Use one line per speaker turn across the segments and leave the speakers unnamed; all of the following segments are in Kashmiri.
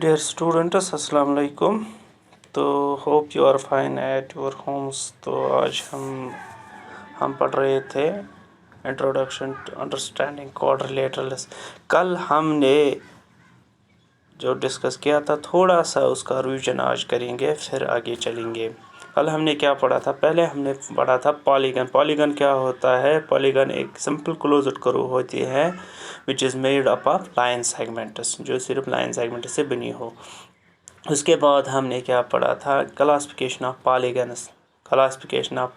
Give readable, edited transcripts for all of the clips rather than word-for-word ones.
Dear students, अस्सलाम वालेकुम। तो hope you are fine at your homes. तो आज हम पढ़ रहे थे इंट्रोडक्शन टू अंडरस्टैंडिंग क्वाड्रिलेटरल्स। कल हमने जो डिस्कस किया था थोड़ा सा उसका रिवीजन आज करेंगे, फिर आगे चलेंगे। कल हमने क्या पढ़ा था? पहले हमने पढ़ा था पॉलीगन। पॉलीगन क्या होता है? पॉलीगन एक सिंपल क्लोज्ड कर्व होती है which is made up of line segments, जो सिर्फ लाइन सेगमेंट से बनी हो। उसके बाद हमने क्या पढ़ा था? Classification of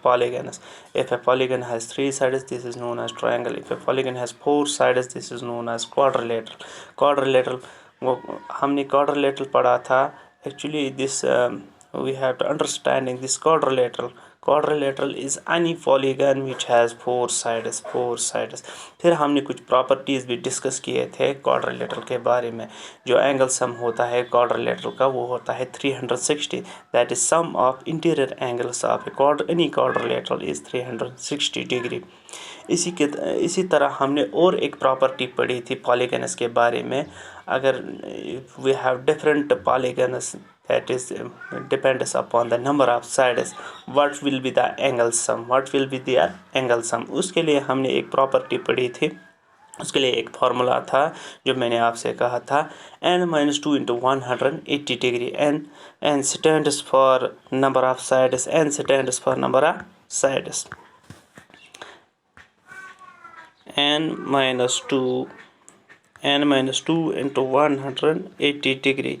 polygons. If a polygon has 3 sides, this is known as triangle. If a polygon has 4 sides, this is known as quadrilateral. वो हमने quadrilateral पढ़ा था. Actually this we have to understanding this quadrilateral is any polygon which has 4 sides. फिर हमने कुछ प्रॉपर्टीज भी डिस्कस किए थे quadrilateral के बारे में. जो एंगल सम होता है quadrilateral का वो होता है 360. That is sum of interior angles of any quadrilateral is 360 degree. इसी तरह हमने और एक प्रॉपर्टी पढ़ी थी पॉलीगन्स के बारे में. अगर we have different polygons, that is depends upon the number of sides, what will be the angle sum. उसके लिए हमने एक प्रॉपर्टी पढ़ी थी. उसके लिए एक फार्मूला था जो मैंने आपसे कहा था, n-2 into 180 degree. n stands for number of sides, n stands for number of sides. n-2 into 180 degree.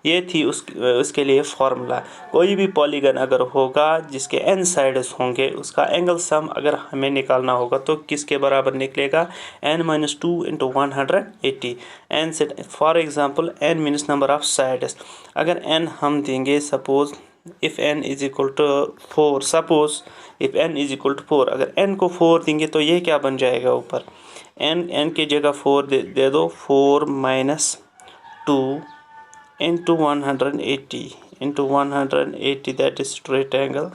ये थी उसके लिए फार्मूला. कोई भी पॉलीगन अगर होगा जिसके n साइड्स होंगे, उसका एंगल सम अगर हमें निकालना होगा तो किसके बराबर निकलेगा? n-2 into 180. n से for example n means number of sides. अगर n हम देंगे suppose if n is equal to 4, अगर n को 4 देंगे तो ये क्या बन जाएगा ऊपर? n की जगह 4 दे दो. 4 minus 2 into 180 that is straight angle.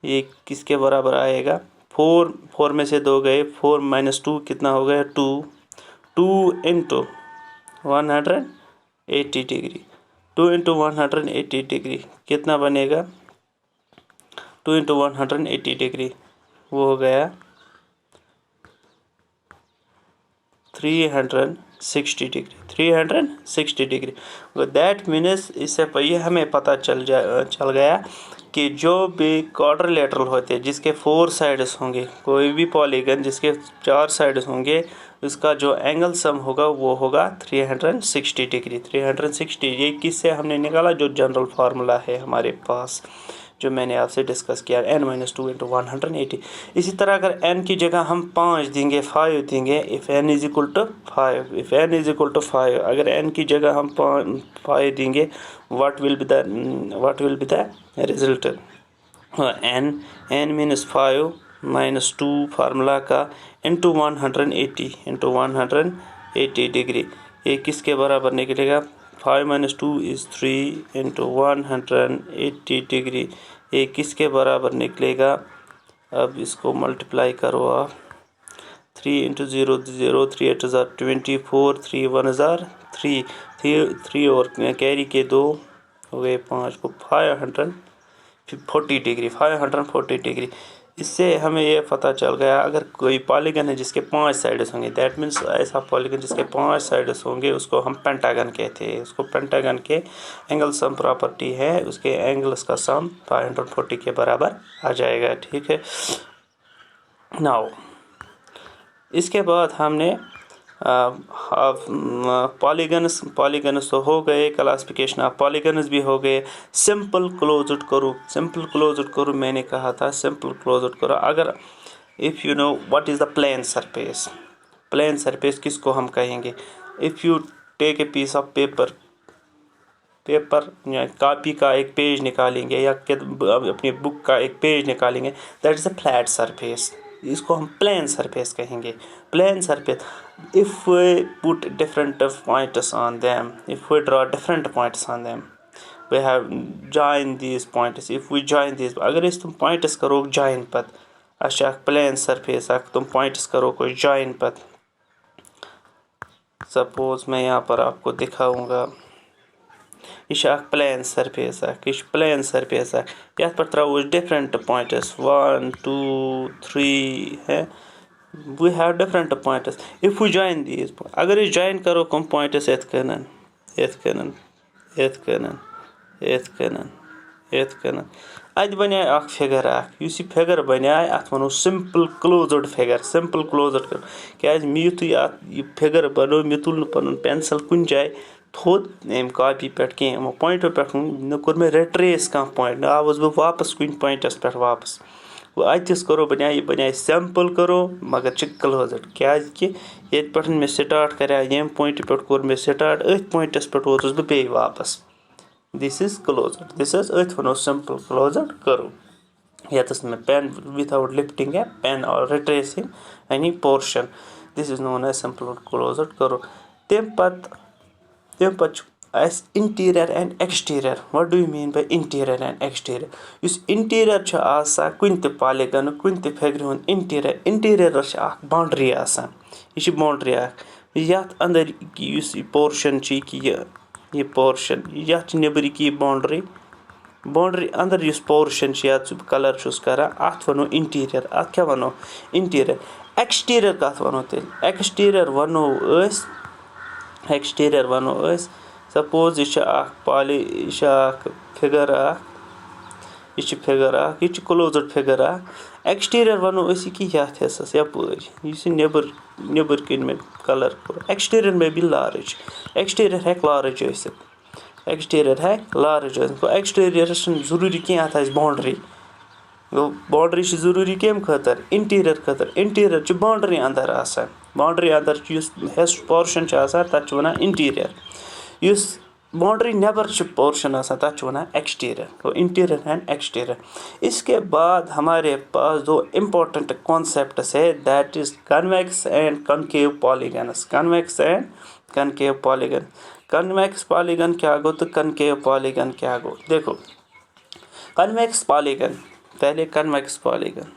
ये किसके बराबर आएगा? 4 में से 2 गए, 4 minus 2 कितना हो गया? 2 into 180 डिग्री. 2 into 180 डिग्री कितना बनेगा? 2 into 180 डिग्री वो हो गया 360 डिग्री. दैट मीन्स इससे ये हमें पता चल गया कि जो भी क्वाड्रिलेटरल होते हैं जिसके 4 साइड्स होंगे, कोई भी पॉलीगन जिसके 4 साइड्स होंगे, उसका जो एंगल सम होगा वो होगा 360 डिग्री. 360 ये किससे हमने निकाला? जो जनरल फार्मूला है हमारे पास, जो मैंने आपसे डिस्कस किया, n-2 into 180. इसी तरह अगर n की जगह हम 5 देंगे, 5 देंगे, if n is equal to 5, अगर n की जगह हम 5 देंगे, what will be the result? n means 5 minus 2 formula का into 180 डिग्री. ये किसके बराबर निकलेगा? 5 minus 2 is 3 into 180 डिग्री. ये किसके बराबर निकलेगा? अब इसको मल्टीप्लाई करो आप. 3 into 0 3 8 24, 3 1 3 और कैरी के 2 हो गए 5 को 540 डिग्री. इससे हमें ये पता चल गया अगर कोई पॉलीगन है जिसके 5 साइड्स होंगे, दैट मीन्स ऐसा पॉलीगन जिसके 5 साइड्स होंगे उसको हम पेंटागन कहते हैं. उसको पेंटागन के एंगल सम प्रॉपर्टी है, उसके एंगल्स का सम 540 के बराबर आ जाएगा. ठीक है. नाउ इसके बाद हमने पॉलीगन्स तो हो गए, क्लासिफिकेशन ऑफ पॉलीगन्स भी हो गए. सिंपल क्लोज्ड कर्व मैंने कहा था. सिंपल क्लोज्ड कर्व अगर if you know what is the plane surface किसको हम कहेंगे? If you take a piece of paper या कॉपी का एक पेज निकालेंगे या अपनी बुक का एक पेज निकालेंगे, that is a flat surface. इसको हम प्लेन सरफेस कहेंगे. Plane surface, if we put different points on them, if we draw different points on them, we have join these points. If we join these, अगर इस तुम points करो join पत, अच्छा प्लेन सरफेस तुम points करो कोई join पत. सपोज मैं यहाँ पर आपको दिखाऊंगा. यह छ अख प्लेन सरफेस अख यह प्लेन सरफेस अख यथ पर त्रो डिफरेंट पॉइंट्स 1 2 3 है we have different pointers if we join these अगर इस join करो कम pointers यथ कनन अत बने अख फिगर अख युस यह फिगर बने अत वनो simple closed figure simple closed कर क्या युतु यह फिगर बनो मे तुल पन पेंसिल कुन जाय थोद एम कॉपी पे कह पॉइंटो पे न कोर मे रिट्रेस कह पॉइंट न आवस बह वापस कुन पॉइंटस पे वापस अतिस करो बने यह बने सिंपल करो मगर क्लोज्ड क्या कि ये पे मे स्टार्ट कर यम पॉइंट पे कोर मे स्टार्ट अथ पॉइंटस पे वोतुस बह बे वापस this is closed this is अथ वनो सिंपल क्लोज्ड करो यतस में pen without lifting a pen और retracing any portion this is known as simple closed curve तम पत interior and exterior what do you mean by interior and exterior युस इंटीरियर छ आसा कुन त पॉलीगन कुन त फिगर हुन इंटीरियर छ अख बाउंड्री आसा यह बाउंड्री अख यथ अंदर युस पोर्शन छ कि ये पोर्शन यथ नेबर की बाउंड्री अंदर युस पोर्शन छ या कलर छुस करा अथ वनो इंटीरियर अथ क्या वनो इंटीरियर एक्सटीरियर कथ वनो तेल एक्सटीरियर वनो अस सपोज यह अख फिगर यह क्लोज्ड फिगर अख एक्सटीरियर वनो अस कि यथ हिस्सस यपर इस नेबर कन में कलर एक्सटीरियर में भी लार्ज एक्सटीरियर हेक लार्ज एक्सटीरियर जरूरी कह अत बाउंड्री बाउंड्री जरूरी कम खतर इंटीरियर बाउंड्री अंदर आसान बाउंड्री अंदर हिस्स पोर्शन तथ वनान इंटीरियर युस बाउंड्री नेबर पोर्शन तथ वनान एक्सटीरियर इंटीरियर एंड एक्सटीरियर इसके बाद हमारे पास दो इम्पोर्टेंट कॉन्सेप्ट्स है that is convex and concave polygons convex polygon क्या गो तो कनकेव पॉलीगन क्या गो देखो कन्वेक्स पॉलीगन पहले कन्वेक्स पॉलीगन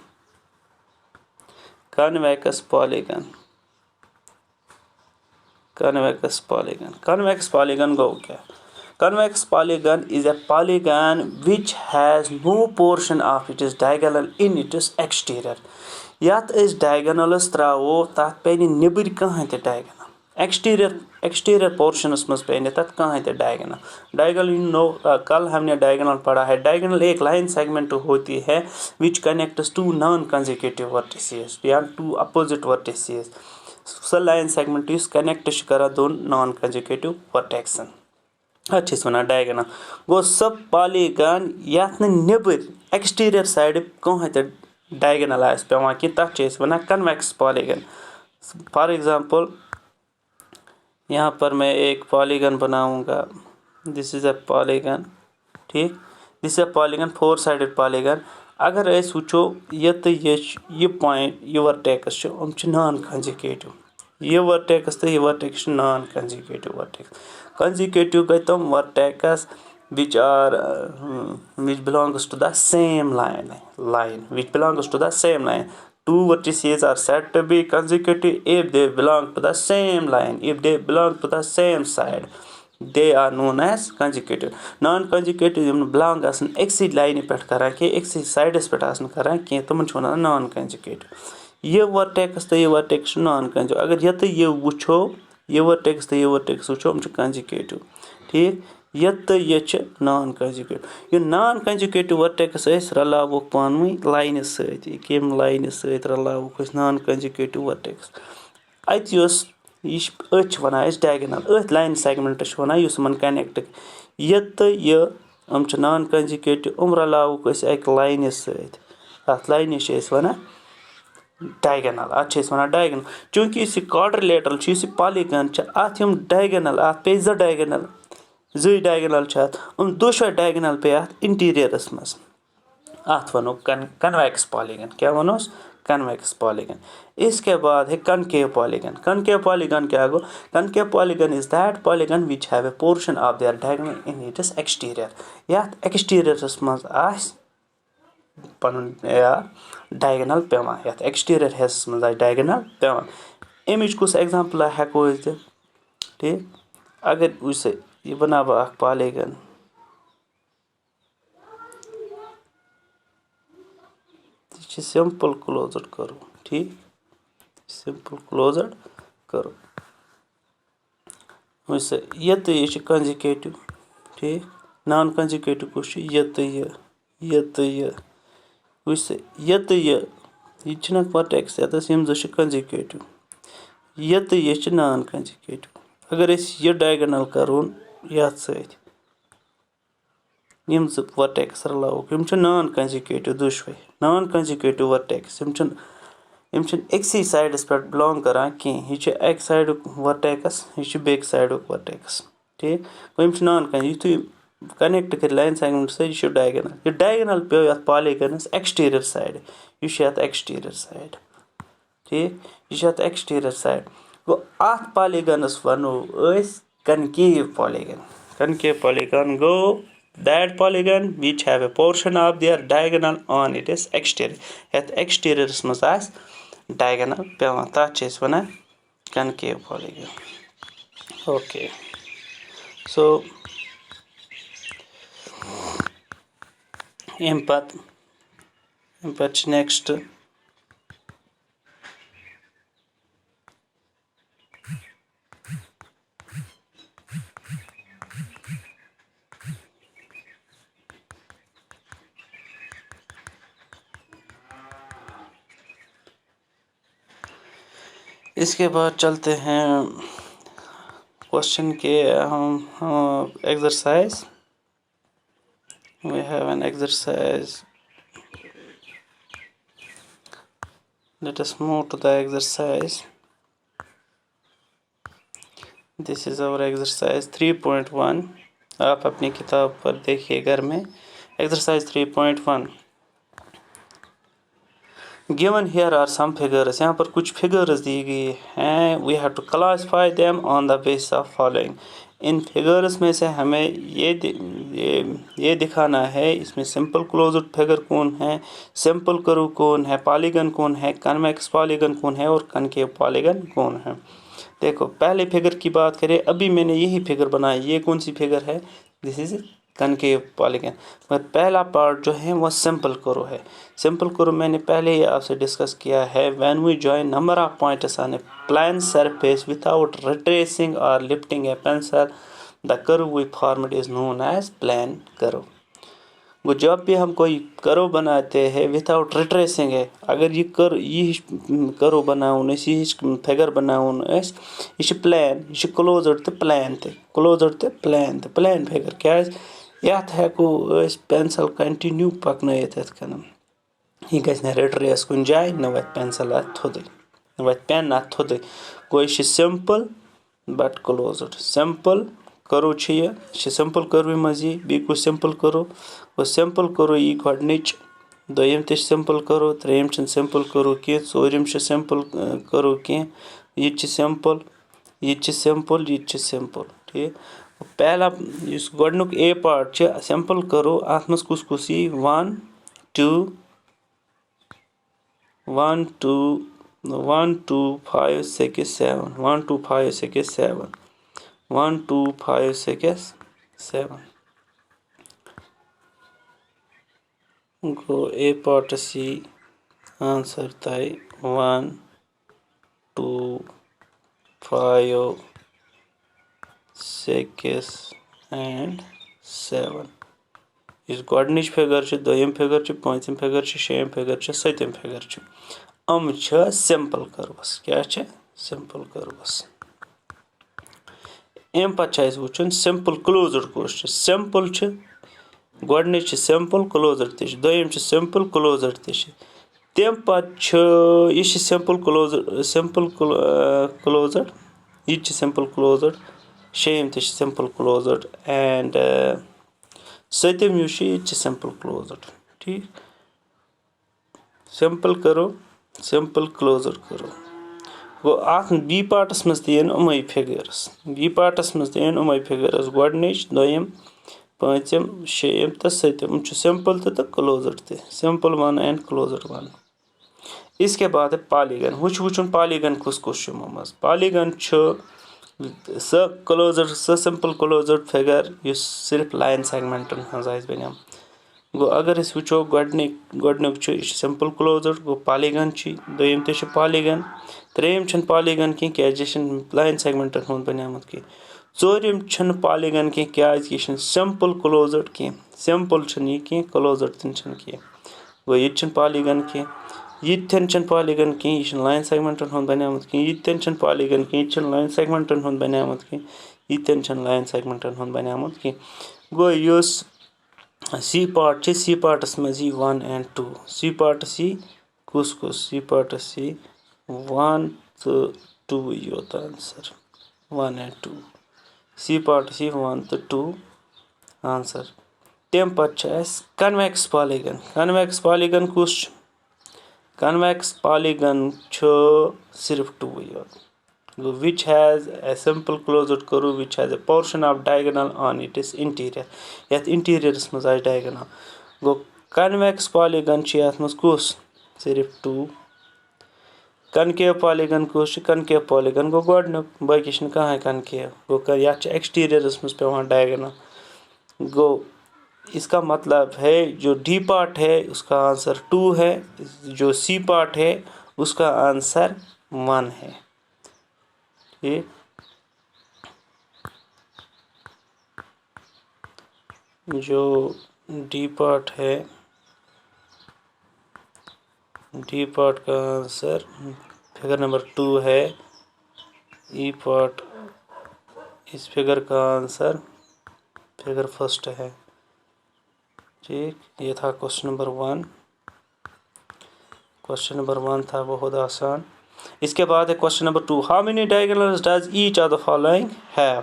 गो क्या convex polygon is a polygon which has no portion of its diagonal in its exterior यात इस diagonals त्रावो तात पे निबर कहाँ ते diagonal exterior portions में पे तत् कहाँ ते diagonal you know कल हमने diagonal पढ़ा है diagonal एक line segment होती है which connects two non consecutive vertices या two opposite vertices सो line segment इस connect करा दोन non consecutive vertex अच्छे वनान डायगोनल गो सब पॉलीगन यथ नेबर एक्सटीरियर साइड कहाँ ते डायगोनल पेवान कि तथ वनान कन्वेक्स पॉलीगन फॉर एग्जांपल यहाँ पर मैं एक पॉलीगन बनाऊंगा दिस इज अ पॉलीगन ठीक this is a polygon 4 sided polygon अगर अस वुचो ये पॉइंट ये वर्टेक्स नॉन कंजिक्यूटिव ये वर्टेक्स तो ये vertex non consecutive vertex consecutive गई तम vertex which belongs to the same line which belongs to the same line two vertices are said to be consecutive if they belong to the same line if they belong to the same side they are known as consecutive non consecutive yum belong asan exit line पे करा के exit sides पे आसन करा के तमन छ वनान non consecutive ये vertex तो ये vertex non consecutive अगर ये तो ये वुचो ये वर्टेक्स तो ये वर्टेक्स वुचो कंजिक्यूटिव ठीक ये तो ये नॉन कंजिक्यूटिव ये नॉन कंजिक्यूटिव वर्टेक्स रलावो पानवी लाइन सहित कम लाइन सहित रलावो नॉन कंजिक्यूटिव वर्टेक्स अत यह वनान डायगोनल अथ लाइन सेगमेंट वनान मन कनेक्ट ये तो ये नॉन कंजिक्यूटिव रलावो अक लाइन सहित अथ लाइन वनान डायगोनल अत वनान डायगोनल चूंकि इस क्वाड्रिलेटरल इस पॉलीगन अत डायगोनल अत पे जो डायगोनल दोशो डायगोनल पे अत इंटीरियरस मज अत वनो कन्वेक्स पॉलीगन क्या वनोस कन्वेक्स पॉलीगन इसके बाद है कनकेव पॉलीगन क्या गो concave polygon is that polygon which have a portion of their diagonal in its exterior यत एक्सटीरियरस मज आस पन डायगोनल पेवान यथ एक्सटीरियर हिस्सस मज डायगोनल पेवान अमिच कुछ एग्जांपल हेको ठीक अगर यह बना बह अख पॉलीगन यह सिंपल क्लोज्ड कर्व ठीक सिंपल क्लोज्ड कर्व वैसे यह तो यह कंजुगेटिव ठीक नॉन कंजुगेटिव कुछ यह तो यह वैसे यह तो यह ना वर्टेक्स यतस यम जो कंजुगेटिव यह तो यह नॉन कंजुगेटिव अगर यह डायगोनल करोन यथ सत यम जो वर्टेक्स रलावक यम नॉन कंजुगेटिव दुशवे नॉन कंजुगेटिव वर्टेक्स यम एक्सी साइडस पे बिलोंग करान कह यह एक साइड वर्टेक्स यह बेक साइड वर्टेक्स ठीक यम नॉन कंजुगेटिव युथ कनेक्ट कर लाइन सेगमेंट से यह डायगोनल पे यथ पॉलीगनस एक्सटीरियर साइड यह एक्सटीरियर साइड ठीक यह एक्सटीरियर साइड गो अथ पॉलीगनस वनो concave polygon go that polygon which have a portion of their diagonal on its exterior at exterior मज आस diagonal पेवान तथ च अस वनान concave polygon okay so अम पत next इसके बाद चलते हैं क्वेश्चन के exercise we have an exercise let us move to the exercise this is our exercise 3.1 आप अपनी किताब पर देखिए घर में exercise 3.1 given here are some figures यहाँ पर कुछ figures दी गई हैं we have to classify them on the basis of following in figures में से हमें ये दिखाना है इसमें सिंपल क्लोज्ड फिगर कौन है सिंपल कर्व कौन है पॉलीगन कौन है कन्वेक्स पॉलीगन कौन है और कनकेव पॉलीगन कौन है देखो पहले फिगर की बात करें अभी मैंने यही फिगर बनाई ये कौन सी फिगर है दिस इज कनकेव पॉलीगन मगर पहला पार्ट जो है वो सिंपल कर्व है सिंपल कर्व मैंने पहले ही आपसे डिस्कस किया है when we join number of points on a plane surface without retracing और lifting a pencil the curve we formed is known as plane curve वो जब भी हम कोई कर्व बनाते हैं विदाउट रिट्रेसिंग है अगर ये कर्व बनावन यह फिगर बनावन यह प्लेन यह क्लोज्ड तो प्लेन प्लेन फिगर क्या यथ हेको पेंसिल कंटिन्यू पकनयित यथ कन यह गि रिट्रेस कुन जाए न वत पेंसिल अत थोद न वत पेन अत थोद गो यह simple but closed simple curve यह सिंपल कर्व मज बी कुछ सिंपल कर्व गो सिंपल कर्व यी गोडनिच दोयम ते सिंपल कर्व त्रेयम सिंपल कर्व कह चोरम सिंपल कर्व कह यह सिंपल यह सिंपल यह सिंपल ठीक पहला इस गोडनुक ए पार्ट सिंपल कर्व अत मज कुस कुस 1 2 1 2 1 2 5 6 7 1 2 5 6 7 1 2 5 6 7 go a part C answer tai 1 2 5 6 and 7 इस गोडनिच फिगर दोयम फिगर पांचम फिगर शेम फिगर सतम फिगर अम सिंपल कर्वस क्या सिंपल कर्वस अम पे वुचन सिंपल क्लोज्ड कुछ सिंपल गोडनिच सिंपल क्लोज्ड दोयम सिंपल क्लोज्ड तम पे सिंपल क्लोज्ड यह सिंपल क्लोज्ड शेम सिंपल क्लोज्ड एंड सतम यह सिंपल क्लोज्ड ठीक सिंपल करो सिंपल क्लोज्ड करो गो अत बी पार्टस मज तीन उमै फिगर्स बी पार्टस मज तीन उमै फिगर्स गोडनिच दोयम पांचम शेम तो सतम सिंपल तो क्लोज्ड ते सिंपल 1 एंड क्लोज्ड 1 इसके बाद है पॉलीगन वुचन पॉलीगन कुस कुस मज पॉलीगन سۄ سِمپٕل کلوزٕڈ فِگر یُس صرف لاین سیگمنٹن ہٕنٛز آسہِ بنیمٕژ. گوٚو اگر أسۍ وٕچھو گۄڈنیُک چھُ یہِ چھُ سِمپٕل کلوزٕڈ گوٚو پالِگن چھُ دوٚیِم تہِ چھُ پالِگن ترٛیٚیِم چھُنہٕ پالِگن کینٛہہ کیازِ یہِ چھُنہٕ لاین سیگمنٹن ہُنٛد بنیومُت کینٛہہ. ژوٗرِم چھُنہٕ پالِگن کینٛہہ کیازِ کہِ یہِ چھُنہٕ سِمپٕل کلوزٕڈ کینٛہہ. سِمپٕل چھُنہٕ یہِ کینٛہہ کلوزٕڈ تہِ چھُنہٕ کینٛہہ. گوٚو یہِ تہِ چھُنہٕ پالِگن کینٛہہ. یہِ تہِ چھُنہٕ پالِگن کینٛہہ. یہِ چھُنہٕ لاین سیگمنٹن ہُنٛد بنیومُت کینٛہہ. یہِ تہِ چھُنہٕ پالِگن کینٛہہ. یہِ چھُنہٕ لاین سیگمنٹن ہُنٛد بنیومُت کینٛہہ. یہِ تہِ چھُنہٕ لاین سیگمنٹن ہُنٛد بنیومُت کینٛہہ. گوٚو یُس سی پاٹ چھِ سی پاٹس منٛز یی 1 اینڈ 2. سی پاٹس یی کُس سی پاٹس یی 1 تہٕ 2 یوت آنسر 1 اینڈ 2. سی پاٹس یی 1 تہٕ 2 آنسر. تمہِ پتہٕ چھِ اَسہِ کنویکس پالِگن. کنویکس پالِگن کُس چھُ؟ کنویکس پالِگن چھُ صرف 2 یوت. which has a simple closed curve which has a portion of diagonal on its interior. یتھ انٹیٖریرس منٛز آسہِ diagonal. گوٚو کنویکس پالِگن چھُ یتھ منٛز کُس؟ صرف 2. کنکیو پالِگن کُس چھُ؟ کنکیو پالِگن گوٚو گۄڈنیُک باقٕے چھُنہٕ کٕہٕنۍ کنکیو. گوٚو یتھ چھُ ایکسٹیٖریرس منٛز پیوان diagonal. گوٚو इसका मतलब है जो डी पार्ट है उसका आंसर 2 है. जो सी पार्ट है उसका आंसर 1 है. ठीक. जो डी पार्ट है डी पार्ट का आंसर फिगर नंबर 2 है. ई पार्ट इस फिगर का आंसर फिगर फर्स्ट है. ठीक. ये था क्वेश्चन नंबर 1. क्वेश्चन नंबर 1 था बहुत आसान. इसके बाद है question number 2. How many diagonals does each of the following have.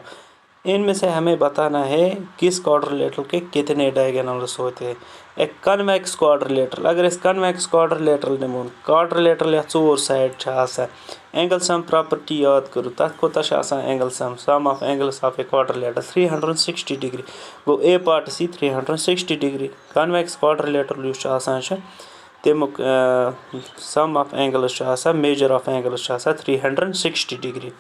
इनमें से हमें बताना है किस क्वाड्रिलेटरल के कितने डायगोनल्स होते हैं. एक कन्वेक्स क्वाड्रिलेटरल. अगर इस कन्वेक्स क्वाड्रिलेटरल निमो क्वाड्रिलेटरल या 4 साइड छ आसान. एंगल सम प्रॉपर्टी याद करो. तथ कोता छ आसान angle sum of angles of a quadrilateral 360 डिग्री. गो ए पार्ट सी 360 डिग्री. कन्वेक्स क्वाड्रिलेटरल युस छ आसान छ तमुक सम ऑफ एंगल्स छ आसान मेजर ऑफ एंगल्स छ आसान 360 डिग्री.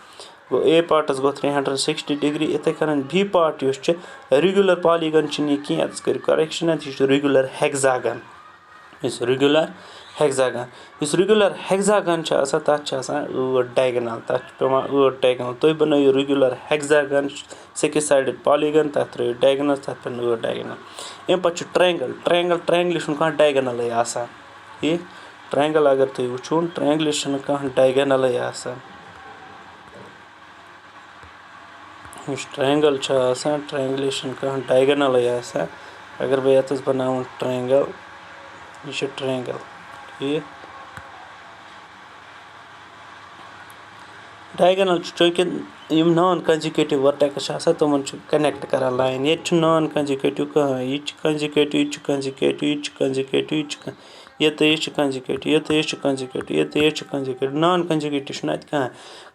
गो ए पार्टस गो 360 डिग्री. इथे कन बी पार्ट युस छ रेगुलर पॉलीगन छ नि की अस कर करेक्शन है छ रेगुलर हेक्सागन. इस रेगुलर हेक्सागन. इस रेगुलर हेक्सागन छ आसान तथ छ आसान 8 डायगोनल. तथ पेवान 8 डायगोनल. तो बनायो रेगुलर हेक्सागन 6 साइडेड पॉलीगन तथ डायगोनल तथ पेन 8 डायगोनल. एम पछ ट्रायंगल. ट्रायंगल छ कहां डायगोनल आसान. ये ट्रायंगल अगर तुम वुचून ट्रायंगल छ कहां डायगोनल आसान. इस ट्रायंगल छ आसान ट्रायंगुलेशन कहां डायगोनल आसान. अगर बह यतस बनाऊं ट्रायंगल यह ट्रायंगल. ठीक. डायगोनल चूंकि यम नॉन कंजिक्यूटिव वर्टेक्स आसान तुमन कनेक्ट करान लाइन. ये नॉन कंजिक्यूटिव कहां. ये कंजिक्यूटिव ये कंजिक्यूटिव ये कंजिक्यूटिव ये कंजिक्यूटिव ये कंजिक्यूटिव ये कंजिक्यूटिव. नॉन कंजिक्यूटिव ना कहां.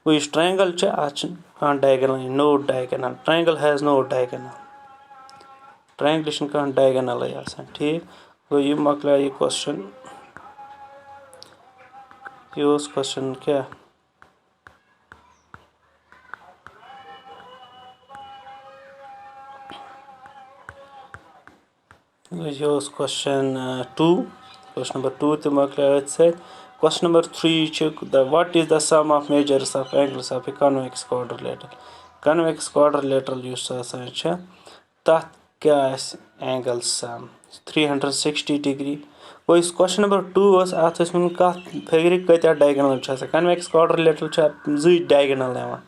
वो इस ट्रायंगल छ आज कहां diagonal. No diagonal. Triangle has no diagonal. Triangulation कहां डायगोनल आसान. ठीक. वो ये मकला ये क्वेश्चन. ये उस क्वेश्चन क्या ये उस क्वेश्चन 2. क्वेश्चन नंबर 2 तो मकला से. Question number 3 what is the sum of measures of angles of a convex quadrilateral. Convex quadrilateral yus asan cha tath kya as angle sum 360 degree. वो इस question number 2 was ath one कथ फिगर कत्या डायगोनल छ आसान. convex quadrilateral छ 2 डायगोनल यवान.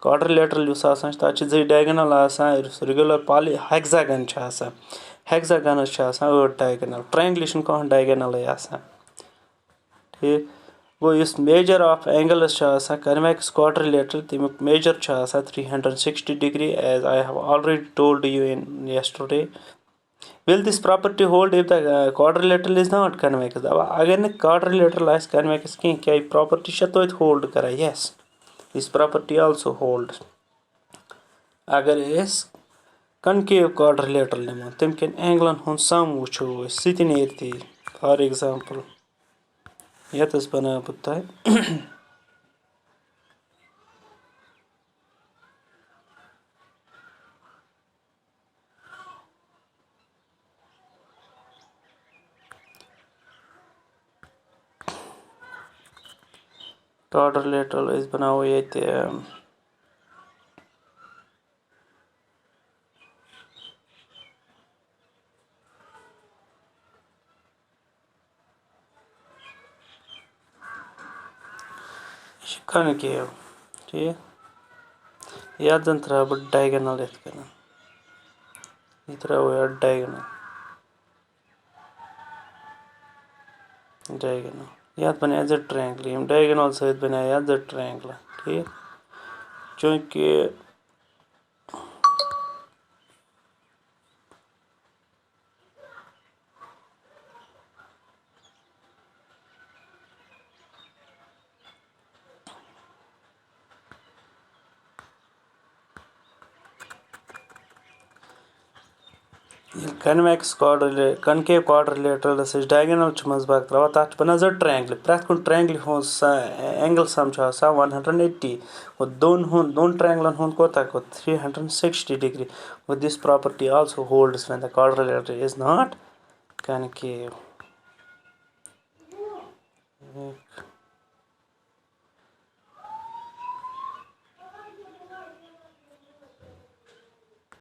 क्वाड्रिलेटरल युस आसान तथ छ 2 डायगोनल आसान. रेगुलर पॉली हेक्सागन छ आसान. हेक्सागन छ आसान 8 डायगोनल. ट्रायंगुलेशन कहां डायगोनल आसान. ठीक. वो इस मेजर ऑफ एंगल्स छ आसान कन्वेक्स क्वाड्रिलेटरल तमुक मेजर छ आसान 360 degree as I have already told you in yesterday. Will this property hold if the quadrilateral is not convex. अब अगर न quadrilateral आस convex की क्या property छ तो hold करा. Yes. This property also holds. अगर इस concave quadrilateral निमो तम कन एंगलन हुन सम वुचो सित नेरती. For example यतस बना बुत quadrilateral أسۍ بناوو ییٚتہِ concave ٹھیٖک یتھ زن تراو بہٕ diagonal یِتھ کٔنۍ یہِ تراوو یتھ diagonal یتھ بنایہِ زٕ triangle یِم diagonal سۭتۍ بنایہِ یتھ زٕ triangle ٹھیٖک چوٗنکہِ convex concave quadrilateralس أسۍ diagonal چھِ منٛزٕ باگ تراوان تتھ چھِ بنان زٕ triangle پرٛٮ۪تھ کُنہِ triangle ہُنٛد angle sum چھُ آسان 180 دۄن triangle ہُنٛد کوتاہ گوٚو 360 degree this property also holds when the quadrilateral is not concave